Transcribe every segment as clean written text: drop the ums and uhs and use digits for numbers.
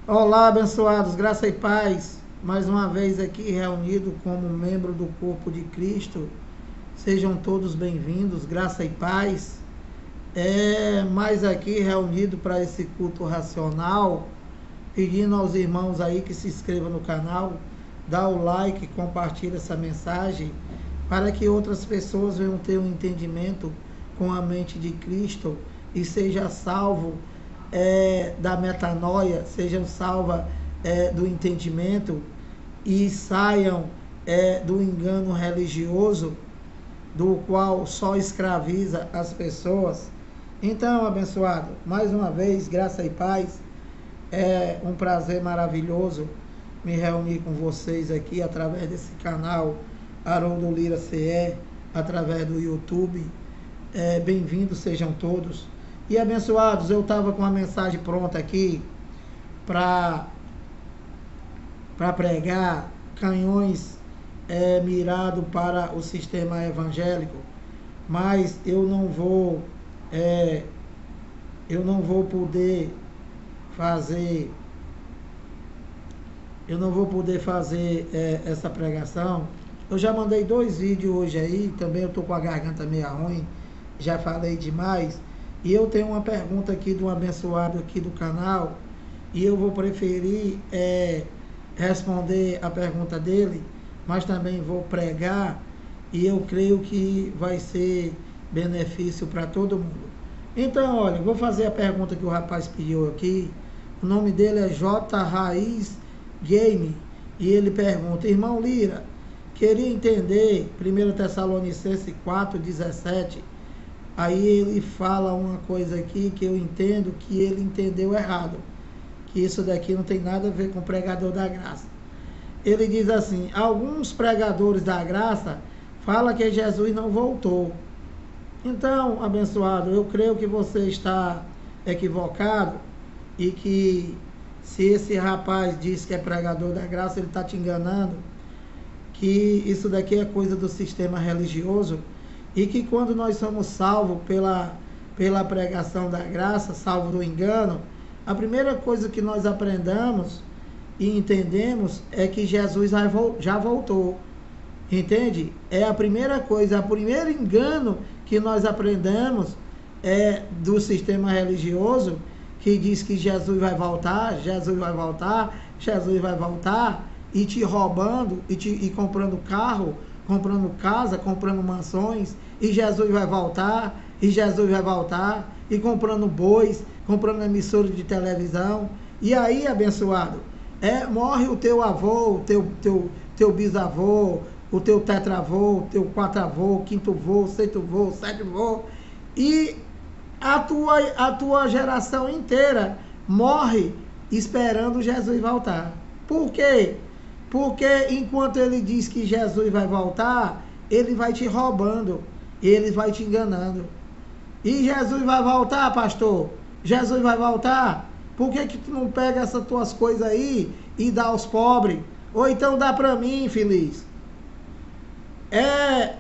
Olá, abençoados, graça e paz. Mais uma vez aqui reunido como membro do corpo de Cristo. Sejam todos bem-vindos, graça e paz. Mais aqui reunido para esse culto racional, pedindo aos irmãos aí que se inscrevam no canal, dá o like, compartilha essa mensagem, para que outras pessoas venham ter um entendimento com a mente de Cristo e seja salvo da metanoia, sejam salvas do entendimento e saiam do engano religioso, do qual só escraviza as pessoas. Então, abençoado, mais uma vez, graça e paz. É um prazer maravilhoso me reunir com vocês aqui através desse canal Haroldo Lira CE, através do YouTube. Bem-vindos sejam todos. E abençoados, eu estava com a mensagem pronta aqui para pregar canhões mirado para o sistema evangélico, mas eu não vou poder fazer essa pregação. Eu já mandei 2 vídeos hoje aí, também eu estou com a garganta meio ruim, já falei demais. E eu tenho uma pergunta aqui de um abençoado aqui do canal, e eu vou preferir responder a pergunta dele, mas também vou pregar, e eu creio que vai ser benefício para todo mundo. Então, olha, vou fazer a pergunta que o rapaz pediu aqui. O nome dele é J. Raiz Game, e ele pergunta: irmão Lira, queria entender 1 Tessalonicenses 4,17. Aí ele fala uma coisa aqui que eu entendo que ele entendeu errado, que isso daqui não tem nada a ver com o pregador da graça. Ele diz assim: alguns pregadores da graça falam que Jesus não voltou. Então, abençoado, eu creio que você está equivocado, e que se esse rapaz diz que é pregador da graça, ele está te enganando, que isso daqui é coisa do sistema religioso, e que quando nós somos salvos pela pregação da graça, salvo do engano, a primeira coisa que nós aprendamos e entendemos é que Jesus já voltou. Entende? É a primeira coisa, o primeiro engano que nós aprendemos do sistema religioso, que diz que Jesus vai voltar, Jesus vai voltar, Jesus vai voltar, e te roubando, e comprando carro, comprando casa, comprando mansões, e Jesus vai voltar, e Jesus vai voltar, e comprando bois, comprando emissora de televisão. E aí, abençoado, morre o teu avô, o teu bisavô, o teu tetravô, o teu quatravô, quinto vô, sexto vô, sétimo vô, e a tua geração inteira morre esperando Jesus voltar. Por quê? Porque enquanto ele diz que Jesus vai voltar, ele vai te roubando, ele vai te enganando. E Jesus vai voltar, pastor? Jesus vai voltar? Por que tu não pega essas tuas coisas aí e dá aos pobres? Ou então dá para mim, feliz?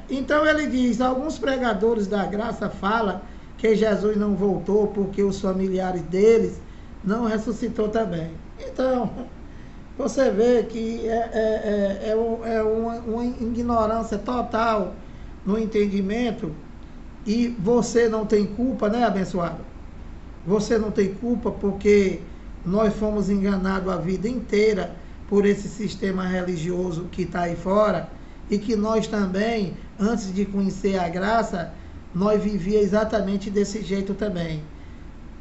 Então ele diz: alguns pregadores da graça falam que Jesus não voltou porque os familiares deles não ressuscitou também. Então, você vê que uma ignorância total no entendimento, e você não tem culpa, né, abençoado? Você não tem culpa, porque nós fomos enganados a vida inteira por esse sistema religioso que está aí fora, e que nós também, antes de conhecer a graça, nós vivíamos exatamente desse jeito também.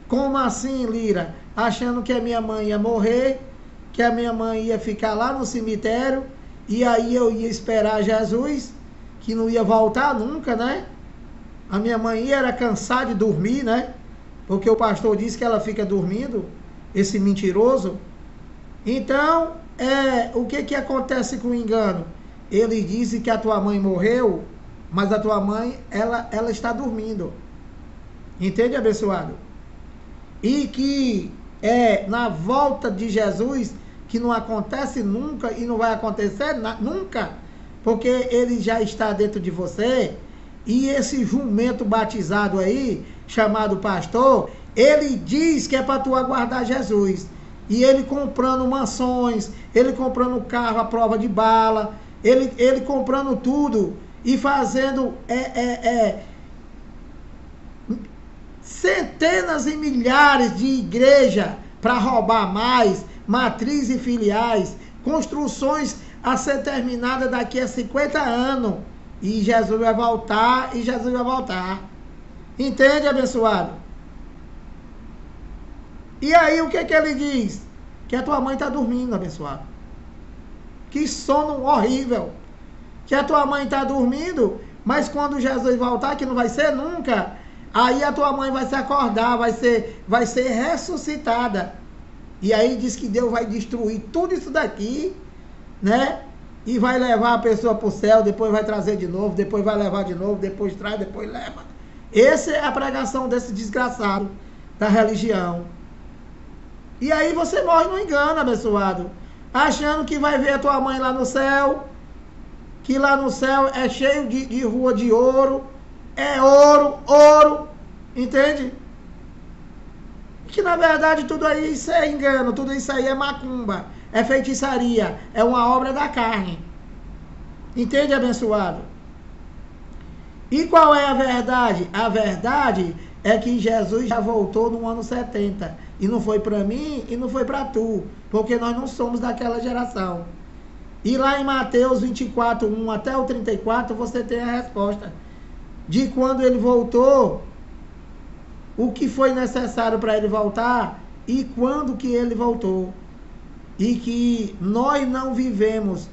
Como assim, Lira? Achando que a minha mãe ia morrer, que a minha mãe ia ficar lá no cemitério, e aí eu ia esperar Jesus, que não ia voltar nunca, né? A minha mãe era cansada de dormir, né? Porque o pastor disse que ela fica dormindo, esse mentiroso. Então, o que acontece com o engano? Ele disse que a tua mãe morreu, mas a tua mãe, ela está dormindo. Entende, abençoado? E que na volta de Jesus, que não acontece nunca e não vai acontecer nunca, porque ele já está dentro de você, e esse jumento batizado aí, chamado pastor, ele diz que é para tu aguardar Jesus. E ele comprando mansões, ele comprando carro à prova de bala, ele comprando tudo e fazendo centenas e milhares de igrejas para roubar mais, matriz e filiais, construções a ser terminadas daqui a 50 anos. E Jesus vai voltar, e Jesus vai voltar. Entende, abençoado? E aí, o que ele diz? Que a tua mãe está dormindo, abençoado. Que sono horrível. Que a tua mãe está dormindo, mas quando Jesus voltar, que não vai ser nunca, aí a tua mãe vai se acordar, vai ser ressuscitada. E aí diz que Deus vai destruir tudo isso daqui, né? E vai levar a pessoa para o céu, depois vai trazer de novo, depois vai levar de novo, depois traz, depois leva. Essa é a pregação desse desgraçado da religião. E aí você morre no engano, abençoado. Achando que vai ver a tua mãe lá no céu, que lá no céu é cheio de rua de ouro, é ouro, ouro, entende? Que na verdade tudo isso é engano, tudo isso aí é macumba, é feitiçaria, é uma obra da carne. Entende, abençoado? E qual é a verdade? A verdade é que Jesus já voltou no ano 70. E não foi para mim e não foi para tu, porque nós não somos daquela geração. E lá em Mateus 24, 1 até o 34, você tem a resposta de quando ele voltou, o que foi necessário para ele voltar e quando que ele voltou. E que nós não vivemos,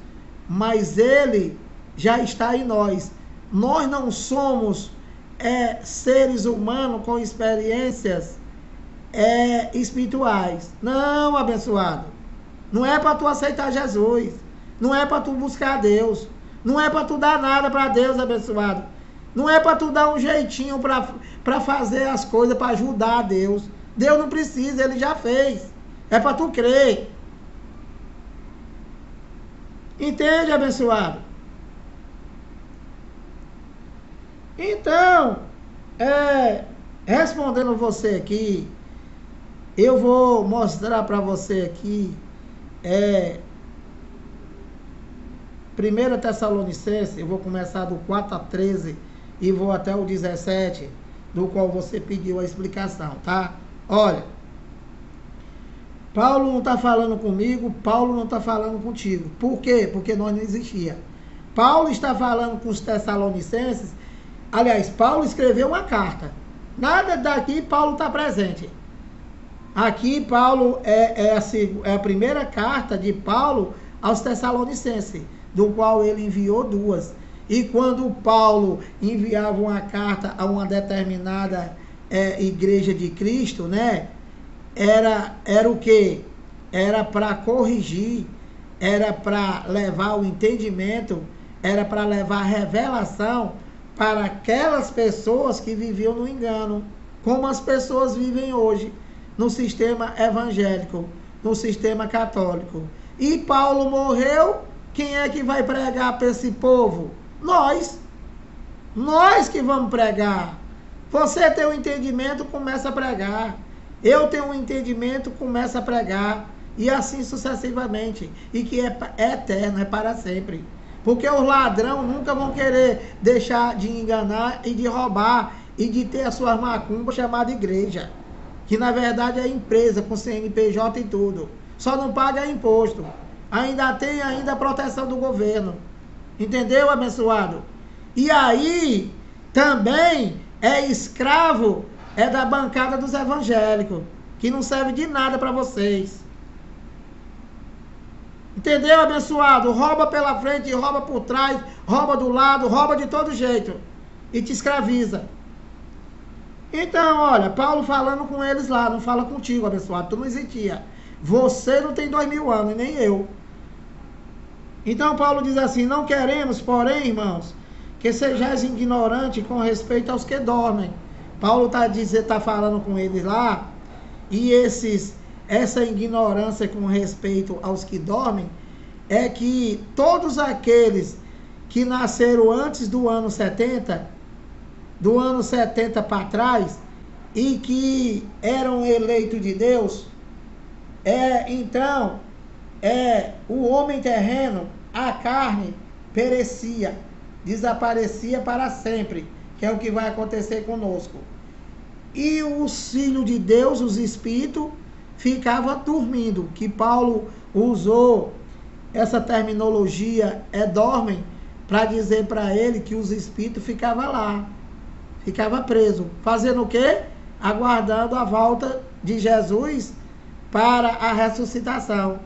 mas ele já está em nós. Nós não somos seres humanos com experiências espirituais. Não, abençoado. Não é para tu aceitar Jesus. Não é para tu buscar Deus. Não é para tu dar nada para Deus, abençoado. Não é para tu dar um jeitinho para fazer as coisas, para ajudar a Deus. Deus não precisa, ele já fez. É para tu crer. Entende, abençoado? Então, respondendo você aqui, eu vou mostrar para você aqui 1 Tessalonicenses, eu vou começar do 4 a 13 e vou até o 17, do qual você pediu a explicação, tá? Olha, Paulo não está falando comigo, Paulo não está falando contigo. Por quê? Porque nós não existia. Paulo está falando com os Tessalonicenses. Aliás, Paulo escreveu uma carta. Nada daqui Paulo está presente. Aqui Paulo é a primeira carta de Paulo aos Tessalonicenses, do qual ele enviou 2. E quando Paulo enviava uma carta a uma determinada igreja de Cristo, né? Era o quê? Era para corrigir, era para levar o entendimento, era para levar a revelação para aquelas pessoas que viviam no engano, como as pessoas vivem hoje, no sistema evangélico, no sistema católico. E Paulo morreu, quem é que vai pregar para esse povo? Nós. Nós que vamos pregar. Você tem um entendimento, começa a pregar. Eu tenho um entendimento, começa a pregar. E assim sucessivamente. E que é eterno, é para sempre. Porque os ladrões nunca vão querer deixar de enganar e de roubar e de ter as suas macumbas chamadas igreja. Que na verdade é empresa com CNPJ e tudo. Só não paga imposto. Ainda tem a proteção do governo. Entendeu, abençoado? E aí também é escravo da bancada dos evangélicos, que não serve de nada para vocês. Entendeu, abençoado? Rouba pela frente, rouba por trás, rouba do lado, rouba de todo jeito. E te escraviza. Então, olha, Paulo falando com eles lá, não fala contigo, abençoado. Tu não existia. Você não tem 2000 anos, nem eu. Então, Paulo diz assim: não queremos, porém, irmãos, que sejais ignorantes com respeito aos que dormem. Paulo está falando com eles lá, e essa ignorância com respeito aos que dormem, é que todos aqueles que nasceram antes do ano 70 para trás, e que eram eleitos de Deus, Então, o homem terreno, a carne, perecia, desaparecia para sempre, que é o que vai acontecer conosco. E os filhos de Deus, os espíritos, ficavam dormindo, que Paulo usou essa terminologia, dormem, para dizer para ele que os espíritos ficavam lá, ficavam presos, fazendo o quê? Aguardando a volta de Jesus para a ressuscitação,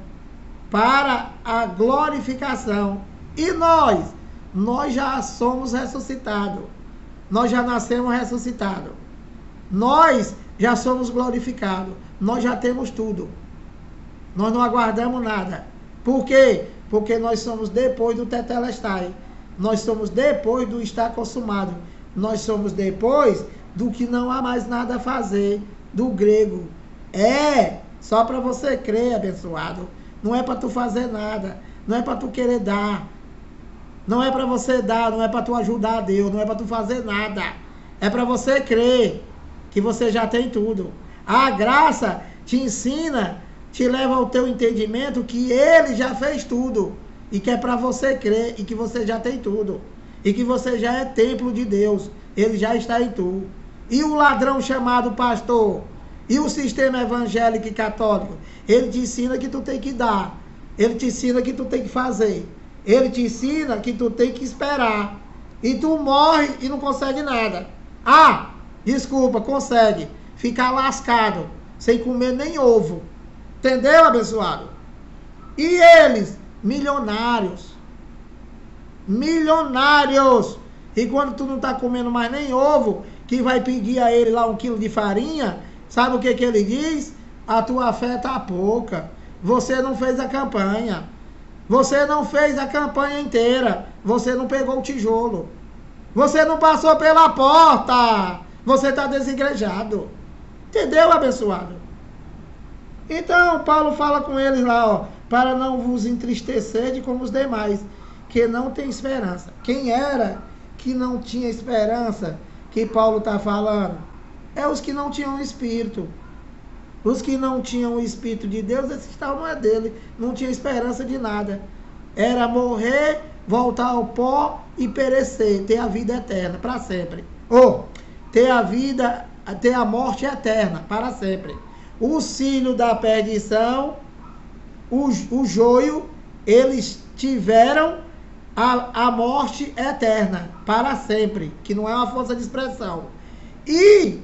para a glorificação. E nós já somos ressuscitados, nós já nascemos ressuscitados, nós já somos glorificados, nós já temos tudo, nós não aguardamos nada. Por quê? Porque nós somos depois do tetelestai, nós somos depois do estar consumado, nós somos depois do que não há mais nada a fazer, do grego. Só para você crer, abençoado, não é para tu fazer nada, não é para tu querer dar, não é para você dar, não é para tu ajudar a Deus, não é para tu fazer nada, é para você crer que você já tem tudo. A graça te ensina, te leva ao teu entendimento que ele já fez tudo, e que é para você crer, e que você já tem tudo, e que você já é templo de Deus, ele já está em tu. E o ladrão chamado pastor, e o sistema evangélico e católico, ele te ensina que tu tem que dar, ele te ensina que tu tem que fazer, ele te ensina que tu tem que esperar, e tu morre e não consegue nada. Desculpa, consegue ficar lascado, sem comer nem ovo. Entendeu, abençoado? E eles, milionários. E quando tu não tá comendo mais nem ovo, que vai pedir a ele lá 1 quilo de farinha, sabe o que ele diz? A tua fé tá pouca. Você não fez a campanha. Você não fez a campanha inteira. Você não pegou o tijolo. Você não passou pela porta. Você tá desigrejado. Entendeu, abençoado? Então, Paulo fala com eles lá, para não vos entristecer como os demais, que não tem esperança. Quem era que não tinha esperança, que Paulo está falando? É os que não tinham espírito. Os que não tinham o Espírito de Deus, esses estavam não é dele, não tinha esperança de nada. Era morrer, voltar ao pó e perecer, ter a vida eterna, para sempre. Ter a morte eterna, para sempre. Os filhos da perdição, o joio, eles tiveram a morte eterna, para sempre, que não é uma força de expressão. E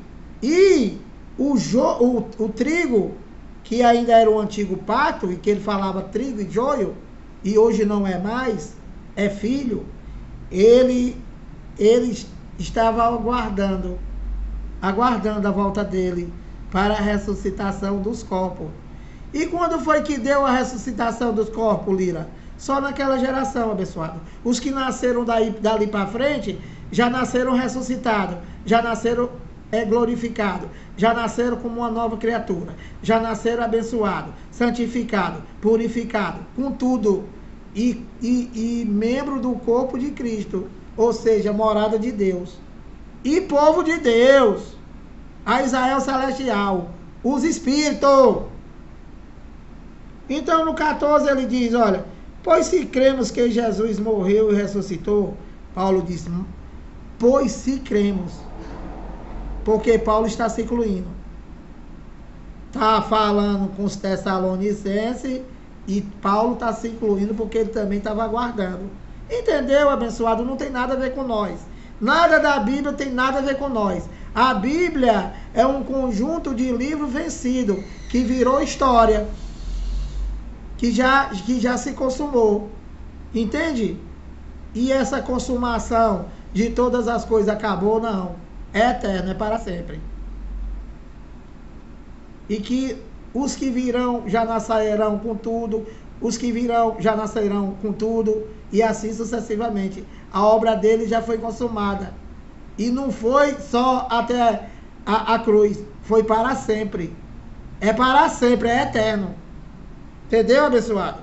o trigo, que ainda era o antigo pacto, e que ele falava trigo e joio, e hoje não é mais, é filho, ele estava aguardando a volta dele, para a ressuscitação dos corpos. E quando foi que deu a ressuscitação dos corpos, Lira? Só naquela geração, abençoado. Os que nasceram dali para frente, já nasceram ressuscitados, já nasceram glorificados, já nasceram como uma nova criatura, já nasceram abençoados, santificados, purificados, com tudo, e membro do corpo de Cristo, ou seja, morada de Deus, e povo de Deus, a Israel celestial, os espíritos. Então no 14 ele diz, olha, pois se cremos que Jesus morreu e ressuscitou, Paulo disse, pois se cremos, porque Paulo está se incluindo, está falando com os Tessalonicenses, e Paulo está se incluindo porque ele também estava aguardando. Entendeu, abençoado? Não tem nada a ver com nós, nada da Bíblia tem nada a ver com nós. A Bíblia é um conjunto de livros vencidos, que virou história, que já se consumou, entende? E essa consumação de todas as coisas acabou? Não, é eterno, é para sempre. E que os que virão já nascerão com tudo, os que virão já nascerão com tudo, e assim sucessivamente. A obra dele já foi consumada. E não foi só até a cruz, foi para sempre. É para sempre, é eterno. Entendeu, abençoado?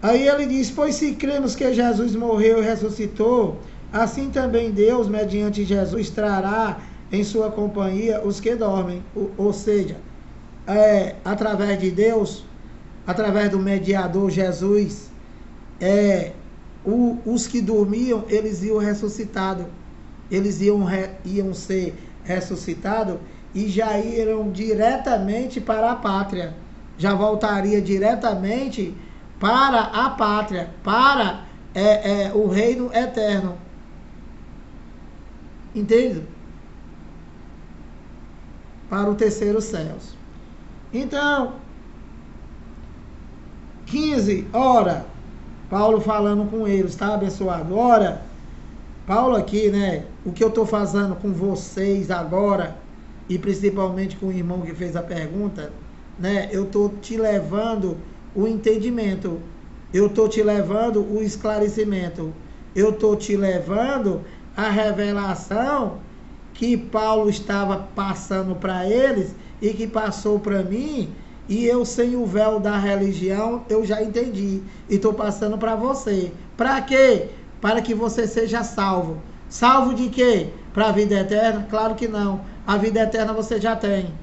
Aí ele diz, pois se cremos que Jesus morreu e ressuscitou, assim também Deus, mediante Jesus, trará em sua companhia os que dormem. Ou seja, através de Deus, através do mediador Jesus, os que dormiam, eles iam ressuscitados. Eles iam ser ressuscitados e já irão diretamente para a pátria. Já voltaria diretamente para a pátria, para o reino eterno. Entende? Para o terceiro céus. Então, 15, ora, Paulo falando com eles, tá, abençoado? Ora, Paulo aqui, né, o que eu estou fazendo com vocês agora, e principalmente com o irmão que fez a pergunta, né, eu estou te levando o entendimento, eu estou te levando o esclarecimento, eu estou te levando a revelação que Paulo estava passando para eles e que passou para mim, e eu, sem o véu da religião, eu já entendi e estou passando para você. Para quê? Para que você seja salvo. Salvo de quê? Para a vida eterna? Claro que não. A vida eterna você já tem.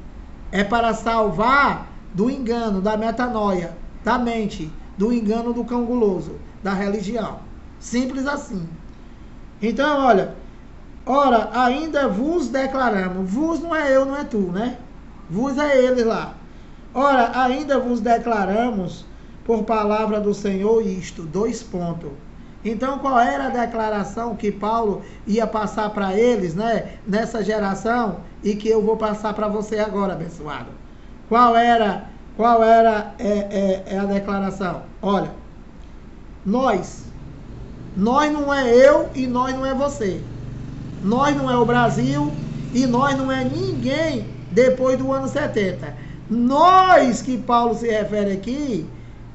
É para salvar do engano, da metanoia, da mente, do engano do cão guloso, da religião. Simples assim. Então, olha, ora, ainda vos declaramos. Vos não é eu, não é tu, né? Vos é ele lá. Ora, ainda vos declaramos por palavra do Senhor isto, 2 pontos. Então, qual era a declaração que Paulo ia passar para eles, né, nessa geração, e que eu vou passar para você agora, abençoado? Qual era a declaração? Olha, nós não é eu e nós não é você. Nós não é o Brasil e nós não é ninguém depois do ano 70. Nós, que Paulo se refere aqui,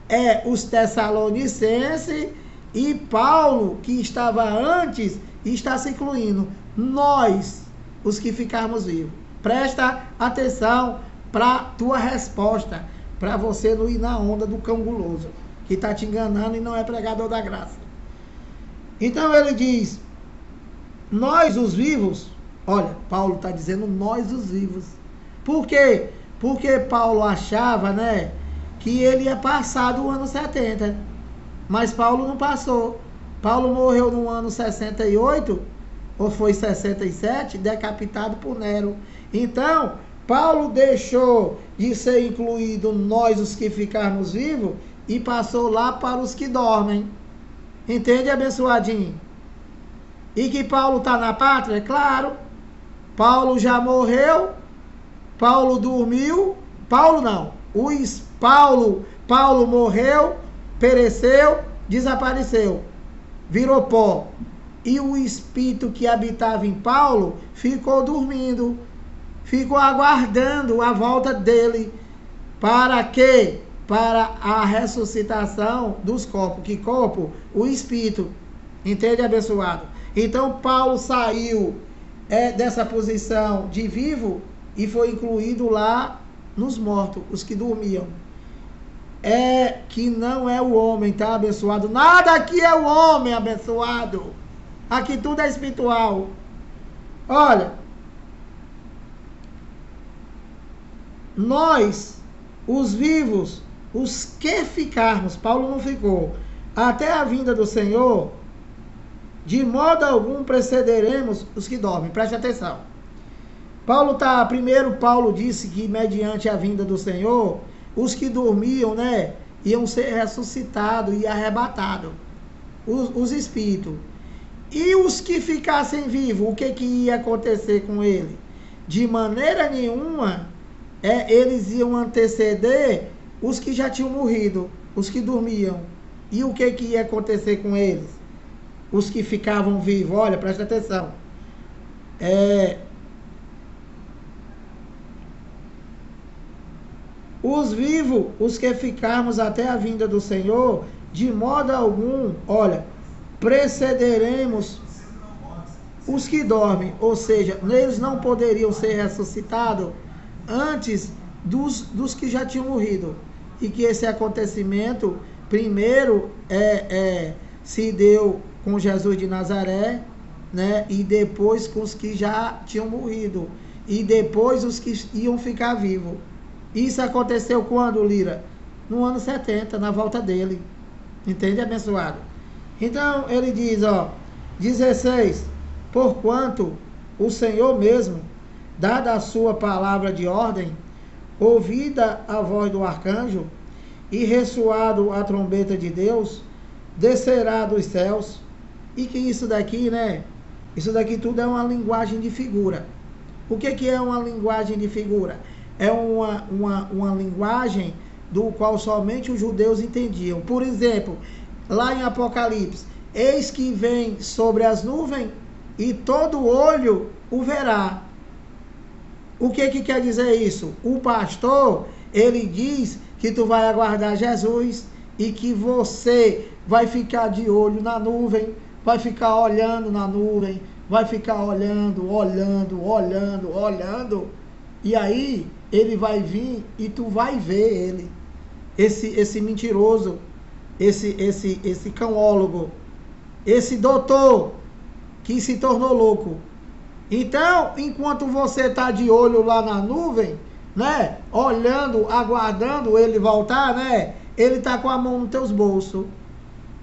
é os Tessalonicenses, e Paulo, que estava antes, está se incluindo. Nós, os que ficarmos vivos. Presta atenção para a tua resposta, para você não ir na onda do cão guloso, que está te enganando e não é pregador da graça. Então ele diz, nós os vivos, olha, Paulo está dizendo nós os vivos. Por quê? Porque Paulo achava, né, que ele ia passar do ano 70. Mas Paulo não passou. Paulo morreu no ano 68, ou foi 67, decapitado por Nero. Então, Paulo deixou de ser incluído nós, os que ficarmos vivos, e passou lá para os que dormem. Entende, abençoadinho? E que Paulo está na pátria? Claro. Paulo já morreu. Paulo dormiu, Paulo não, Paulo morreu, pereceu, desapareceu, virou pó. E o espírito que habitava em Paulo ficou dormindo, ficou aguardando a volta dele. Para quê? Para a ressuscitação dos corpos. Que corpo? O espírito. Entende, abençoado? Então Paulo saiu dessa posição de vivo e foi incluído lá nos mortos, os que dormiam. Que não é o homem, tá, abençoado? Nada aqui é o homem, abençoado. Aqui tudo é espiritual. Olha, nós, os vivos, os que ficarmos, Paulo não ficou, até a vinda do Senhor, de modo algum precederemos os que dormem. Preste atenção. Primeiro Paulo disse que mediante a vinda do Senhor, os que dormiam, né, iam ser ressuscitados e arrebatados, os espíritos. E os que ficassem vivos, o que ia acontecer com ele? De maneira nenhuma, eles iam anteceder os que já tinham morrido, os que dormiam. E o que ia acontecer com eles? Os que ficavam vivos, olha, presta atenção. Os vivos, os que ficarmos até a vinda do Senhor, de modo algum, olha, precederemos os que dormem, ou seja, eles não poderiam ser ressuscitados antes dos que já tinham morrido. E que esse acontecimento, primeiro, se deu com Jesus de Nazaré, né, e depois com os que já tinham morrido, e depois os que iam ficar vivos. Isso aconteceu quando, Lira? No ano 70, na volta dele. Entende, abençoado? Então, ele diz, ó, 16, porquanto o Senhor mesmo, dada a sua palavra de ordem, ouvida a voz do arcanjo, e ressoado a trombeta de Deus, descerá dos céus. E que isso daqui, né? Isso daqui tudo é uma linguagem de figura. O que é uma linguagem de figura? É uma linguagem do qual somente os judeus entendiam. Por exemplo, lá em Apocalipse, eis que vem sobre as nuvens e todo olho o verá. O que quer dizer isso? O pastor, ele diz que tu vai aguardar Jesus e que você vai ficar de olho na nuvem, vai ficar olhando na nuvem, vai ficar olhando, e aí ele vai vir e tu vai ver ele, esse mentiroso, esse cãólogo, esse doutor que se tornou louco. Então, enquanto você está de olho lá na nuvem, né, olhando, aguardando ele voltar, né, ele está com a mão nos teus bolsos,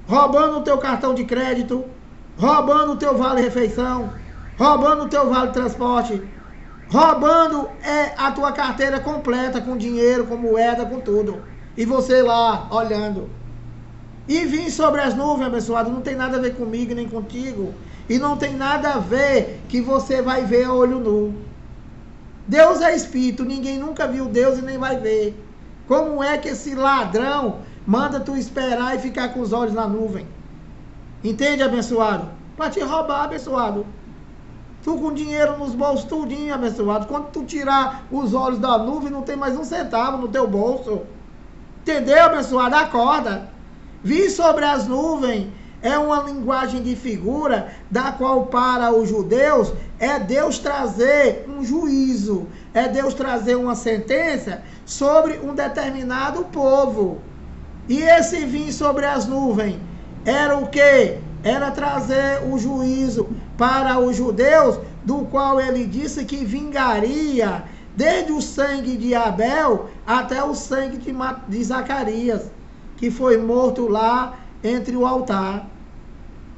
roubando o teu cartão de crédito, roubando o teu vale-refeição, roubando o teu vale-transporte, roubando a tua carteira completa com dinheiro, com moeda, com tudo. E você lá, olhando. E vim sobre as nuvens, abençoado, não tem nada a ver comigo nem contigo. E não tem nada a ver que você vai ver a olho nu. Deus é espírito, ninguém nunca viu Deus e nem vai ver. Como é que esse ladrão manda tu esperar e ficar com os olhos na nuvem? Entende, abençoado? Para te roubar, abençoado. Tu com dinheiro nos bolsos tudinho, abençoado. Quando tu tirar os olhos da nuvem, não tem mais um centavo no teu bolso. Entendeu, abençoado? Acorda. Vir sobre as nuvens é uma linguagem de figura, da qual para os judeus é Deus trazer um juízo, é Deus trazer uma sentença sobre um determinado povo. E esse vir sobre as nuvens era o quê? Era trazer o juízo para os judeus, do qual ele disse que vingaria desde o sangue de Abel até o sangue de Zacarias, que foi morto lá entre o altar.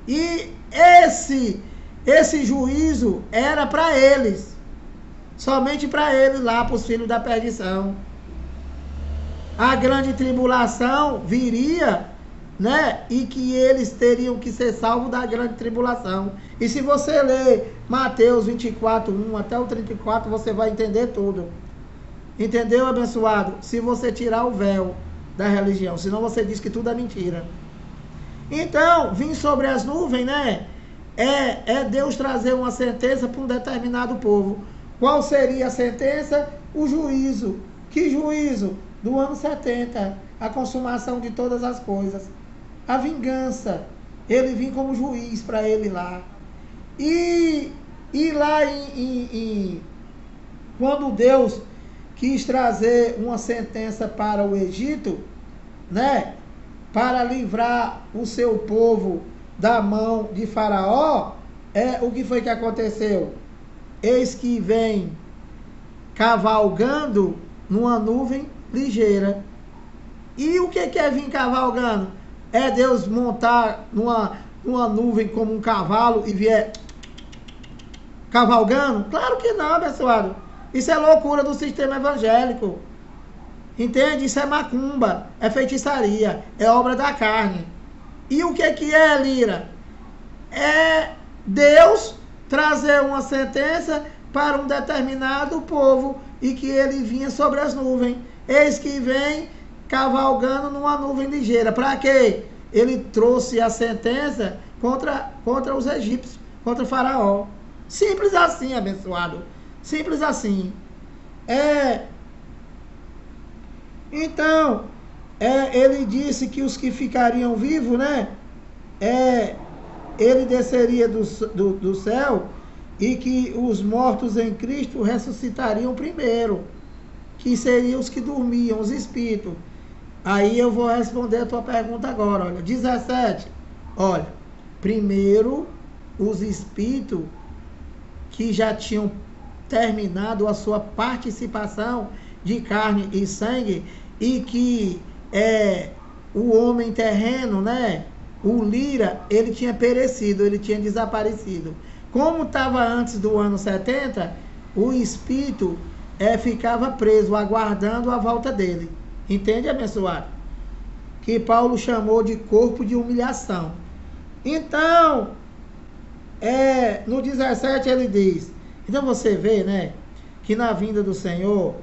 E esse juízo era para eles, somente para eles lá, para os filhos da perdição. A grande tribulação viria, né? E que eles teriam que ser salvos da grande tribulação. E se você ler Mateus 24, 1 até o 34, você vai entender tudo. Entendeu, abençoado? Se você tirar o véu da religião, senão você diz que tudo é mentira. Então, vir sobre as nuvens, né? É Deus trazer uma sentença para um determinado povo. Qual seria a sentença? O juízo. Que juízo? Do ano 70. A consumação de todas as coisas. A vingança. Ele vinha como juiz para ele lá. E lá quando Deus quis trazer uma sentença para o Egito, né? Para livrar o seu povo da mão de Faraó, o que foi que aconteceu? Eis que vem cavalgando numa nuvem ligeira. E o que é vir cavalgando? É Deus montar numa nuvem como um cavalo e vier cavalgando? Claro que não, abençoado. Isso é loucura do sistema evangélico. Entende? Isso é macumba, é feitiçaria, é obra da carne. E o que é, Lira? É Deus trazer uma sentença para um determinado povo e que ele vinha sobre as nuvens. Eis que vem cavalgando numa nuvem ligeira. Para quê? Ele trouxe a sentença contra os egípcios, contra o faraó. Simples assim, abençoado. Simples assim. Então, ele disse que os que ficariam vivos, né? Ele desceria do céu e que os mortos em Cristo ressuscitariam primeiro, que seriam os que dormiam, os espíritos. Aí eu vou responder a tua pergunta agora, olha, 17. Olha, primeiro os espíritos que já tinham terminado a sua participação de carne e sangue, e que o homem terreno, né, o Lira, ele tinha perecido, ele tinha desaparecido. Como estava antes do ano 70, o espírito ficava preso, aguardando a volta dele. Entende, abençoado? Que Paulo chamou de corpo de humilhação. Então, no 17 ele diz, então você vê, né, que na vinda do Senhor,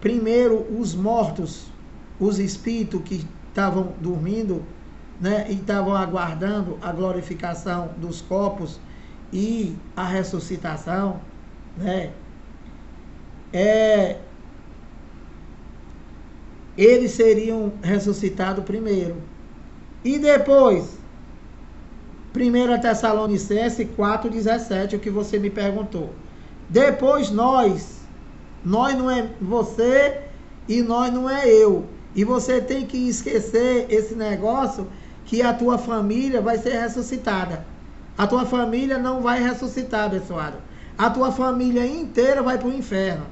primeiro os mortos, os espíritos que estavam dormindo, né, e estavam aguardando a glorificação dos corpos e a ressuscitação, né, eles seriam ressuscitados primeiro. E depois, 1 Tessalonicenses 4,17, o que você me perguntou. Depois nós não é você e nós não é eu. E você tem que esquecer esse negócio que a tua família vai ser ressuscitada. A tua família não vai ressuscitar, abençoado. A tua família inteira vai para o inferno.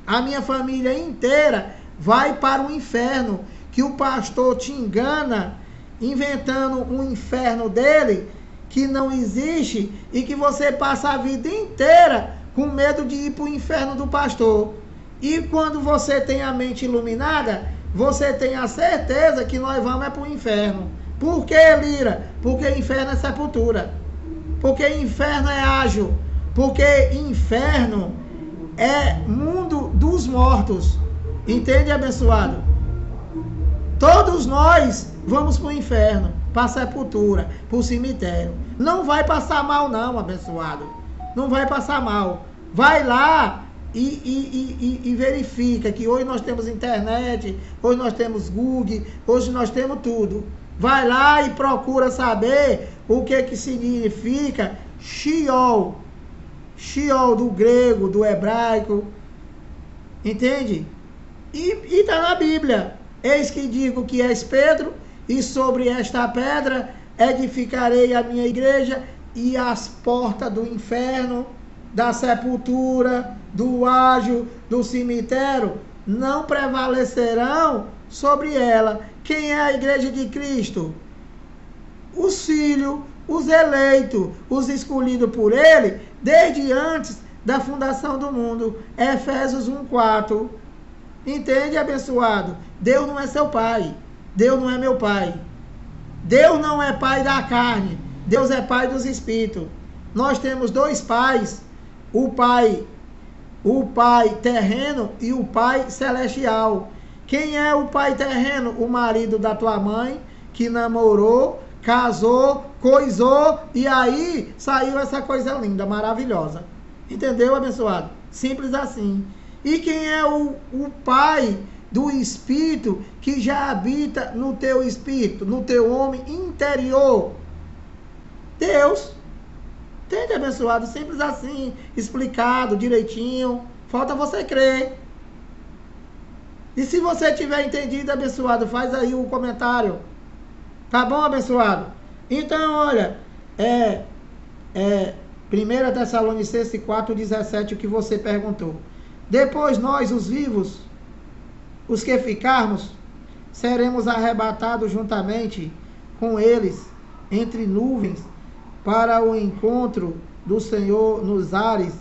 A minha família inteira vai para o inferno, que o pastor te engana, inventando um inferno dele, que não existe, e que você passa a vida inteira com medo de ir para o inferno do pastor. E quando você tem a mente iluminada, você tem a certeza que nós vamos para o inferno. Por que, Lira? Porque inferno é sepultura. Porque inferno é ágil. Porque inferno é mundo dos mortos. Entende, abençoado? Todos nós vamos para o inferno, para a sepultura, para o cemitério. Não vai passar mal não, abençoado. Não vai passar mal. Vai lá e verifica que hoje nós temos internet, hoje nós temos Google, hoje nós temos tudo. Vai lá e procura saber o que significa Sheol. Sheol do grego, do hebraico. Entende? E está na Bíblia. Eis que digo que és Pedro, e sobre esta pedra edificarei a minha igreja, e as portas do inferno, da sepultura, do ágio, do cemitério, não prevalecerão sobre ela. Quem é a igreja de Cristo? Os filhos, os eleitos, os escolhidos por ele, desde antes da fundação do mundo. Efésios 1:4. Entende, abençoado? Deus não é seu pai. Deus não é meu pai. Deus não é pai da carne. Deus é pai dos espíritos. Nós temos dois pais. O pai terreno e o pai celestial. Quem é o pai terreno? O marido da tua mãe, que namorou, casou, coisou, e aí saiu essa coisa linda, maravilhosa. Entendeu, abençoado? Simples assim. E quem é o pai do espírito que já habita no teu espírito, no teu homem interior? Deus. Entende, abençoado? Simples assim, explicado direitinho. Falta você crer. E se você tiver entendido, abençoado, faz aí o comentário. Tá bom, abençoado? Então, olha, 1 Tessalonicenses 4,17, o que você perguntou. Depois nós, os vivos, os que ficarmos, seremos arrebatados juntamente com eles entre nuvens para o encontro do Senhor nos ares,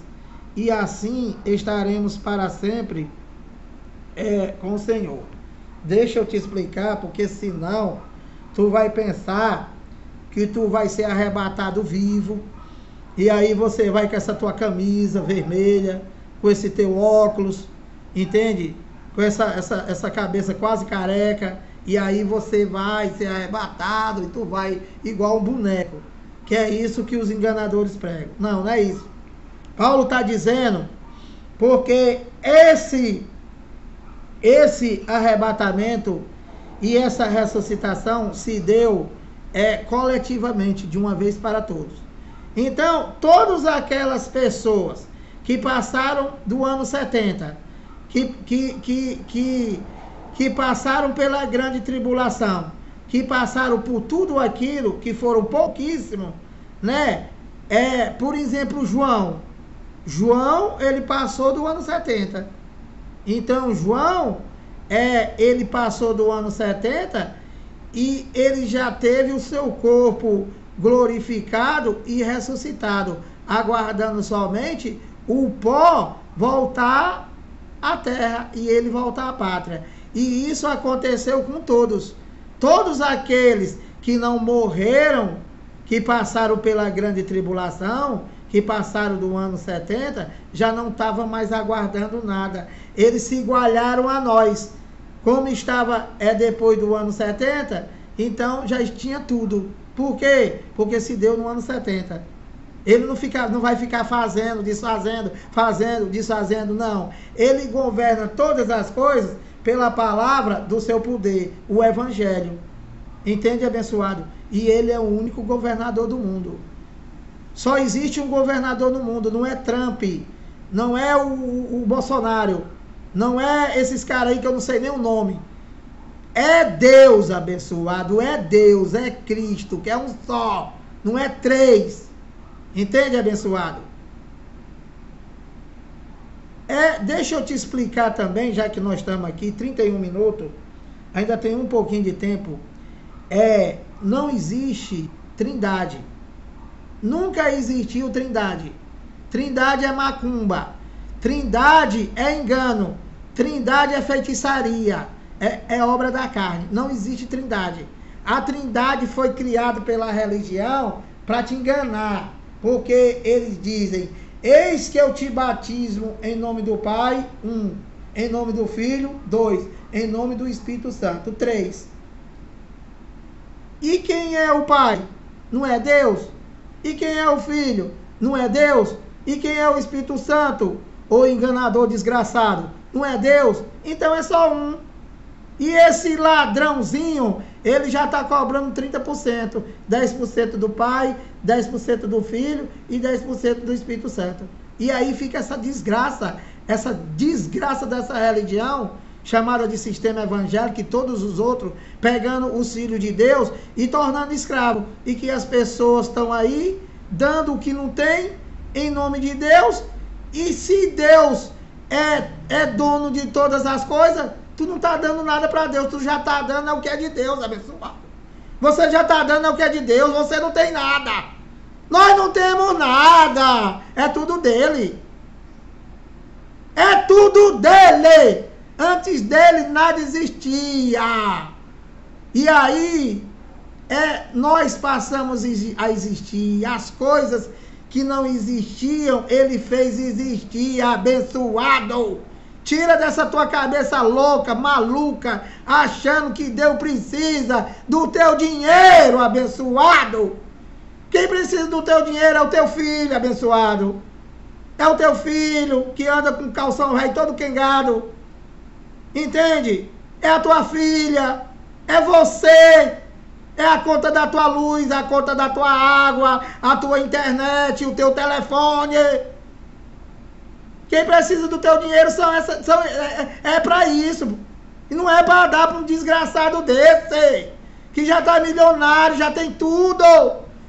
e assim estaremos para sempre com o Senhor. Deixa eu te explicar, porque senão tu vai pensar que tu vai ser arrebatado vivo, e aí você vai com essa tua camisa vermelha, com esse teu óculos, entende? Com essa cabeça quase careca, e aí você vai ser arrebatado, e tu vai igual um boneco, que é isso que os enganadores pregam. Não, não é isso. Paulo está dizendo, porque esse arrebatamento e essa ressuscitação se deu coletivamente, de uma vez para todos. Então, todas aquelas pessoas que passaram do ano 70, que passaram pela grande tribulação, que passaram por tudo aquilo, que foram pouquíssimos, né? Por exemplo, João, ele passou do ano 70. Então, João, ele passou do ano 70 e ele já teve o seu corpo glorificado e ressuscitado, aguardando somente o pó voltar à terra e ele voltar à pátria. E isso aconteceu com todos. Todos aqueles que não morreram, que passaram pela grande tribulação, que passaram do ano 70, já não estavam mais aguardando nada. Eles se igualaram a nós. Como estava depois do ano 70, então já tinha tudo. Por quê? Porque se deu no ano 70. Ele não vai ficar fazendo, desfazendo, não. Ele governa todas as coisas pela palavra do seu poder, o Evangelho. Entende, abençoado? E ele é o único governador do mundo. Só existe um governador no mundo, não é Trump, não é o Bolsonaro, não é esses caras aí que eu não sei nem o nome. É Deus, abençoado, é Deus, é Cristo, que é um só, não é três. Entende, abençoado? Deixa eu te explicar também, já que nós estamos aqui, 31 minutos, ainda tem um pouquinho de tempo. Não existe trindade. Nunca existiu trindade. Trindade é macumba. Trindade é engano. Trindade é feitiçaria. É obra da carne. Não existe trindade. A trindade foi criada pela religião para te enganar. Porque eles dizem: eis que eu te batismo em nome do Pai, 1. Em nome do Filho, 2. Em nome do Espírito Santo, 3. E quem é o Pai? Não é Deus? E quem é o Filho? Não é Deus? E quem é o Espírito Santo? O enganador desgraçado? Não é Deus? Então é só um. E esse ladrãozinho, ele já está cobrando 30%. 10% do Pai, 10% do Filho e 10% do Espírito Santo. E aí fica essa desgraça dessa religião, chamada de sistema evangélico, e todos os outros, pegando os filhos de Deus e tornando escravo. E que as pessoas estão aí, dando o que não tem, em nome de Deus. E se Deus é dono de todas as coisas, tu não está dando nada para Deus, tu já está dando o que é de Deus, abençoado. Você já está dando o que é de Deus, você não tem nada. Nós não temos nada, é tudo dele. É tudo dele. Antes dele nada existia. E aí, nós passamos a existir. As coisas que não existiam, ele fez existir, abençoado. Tira dessa tua cabeça louca, maluca, achando que Deus precisa do teu dinheiro, abençoado. Quem precisa do teu dinheiro é o teu filho, abençoado. É o teu filho que anda com calção velho todo quengado. Entende? É a tua filha, é você, é a conta da tua luz, a conta da tua água, a tua internet, o teu telefone. Quem precisa do teu dinheiro é para isso. E não é para dar para um desgraçado desse, que já está milionário, já tem tudo,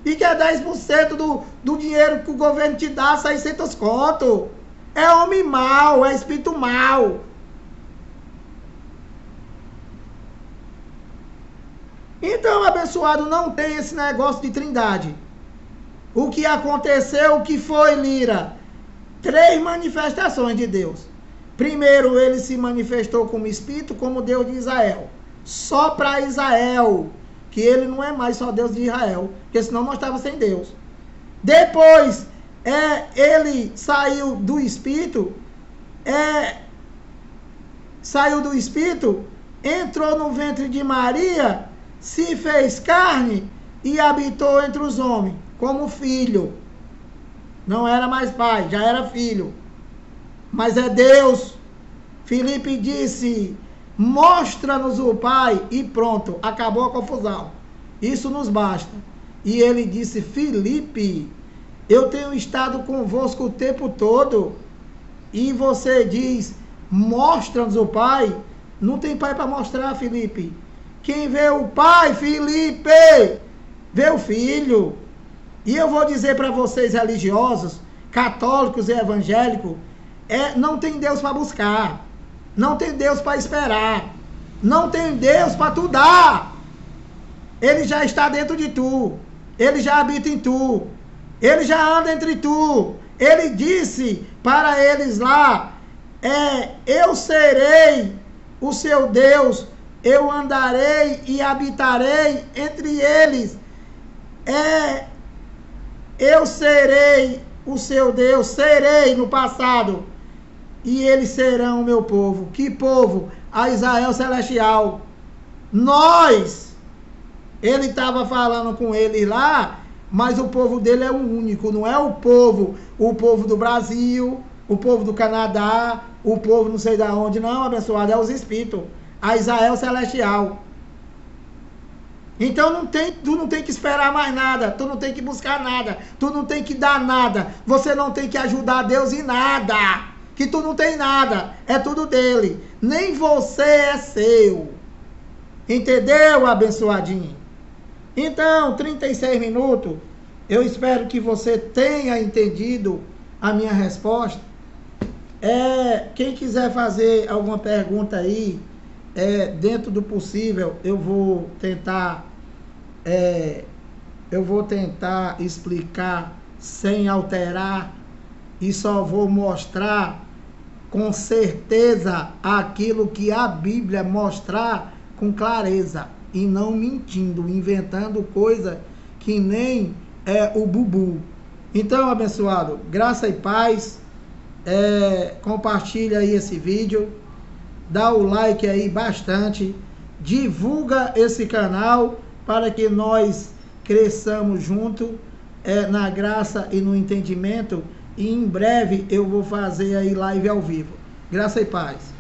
e quer 10% do dinheiro que o governo te dá, 600 conto. É homem mau, é espírito mau. Então, abençoado, não tem esse negócio de trindade. O que aconteceu, o que foi, Lira? 3 manifestações de Deus. Primeiro, ele se manifestou como Espírito, como Deus de Israel. Só para Israel, que ele não é mais só Deus de Israel, porque senão nós estávamos sem Deus. Depois, ele saiu do Espírito, entrou no ventre de Maria, se fez carne e habitou entre os homens, como filho. Não era mais pai, já era filho. Mas é Deus. Filipe disse: mostra-nos o Pai, e pronto, acabou a confusão. Isso nos basta. E ele disse: Filipe, eu tenho estado convosco o tempo todo, e você diz: mostra-nos o Pai. Não tem pai para mostrar, Filipe. Quem vê o Pai, Filipe, vê o Filho. E eu vou dizer para vocês, religiosos, católicos e evangélicos, não tem Deus para buscar. Não tem Deus para esperar. Não tem Deus para tu dar. Ele já está dentro de tu. Ele já habita em tu. Ele já anda entre tu. Ele disse para eles lá, eu serei o seu Deus, eu andarei e habitarei entre eles. Eu serei o seu Deus, serei no passado, e eles serão o meu povo. Que povo? A Israel celestial. Nós, ele estava falando com eles lá, mas o povo dele é o único, não é o povo do Brasil, o povo do Canadá, o povo não sei de onde, não, abençoado, é os espíritos, a Israel celestial. Então tu não tem que esperar mais nada, tu não tem que buscar nada, tu não tem que dar nada, você não tem que ajudar Deus em nada, que tu não tem nada, é tudo dele, nem você é seu. Entendeu, abençoadinho? Então, 36 minutos, eu espero que você tenha entendido a minha resposta. Quem quiser fazer alguma pergunta aí, dentro do possível, eu vou tentar explicar sem alterar e só vou mostrar com certeza aquilo que a Bíblia mostrar com clareza e não mentindo, inventando coisa que nem o bubu. Então, abençoado, graça e paz. Compartilha aí esse vídeo, dá o like aí bastante, divulga esse canal para que nós cresçamos junto na graça e no entendimento, e em breve eu vou fazer aí live ao vivo. Graça e paz.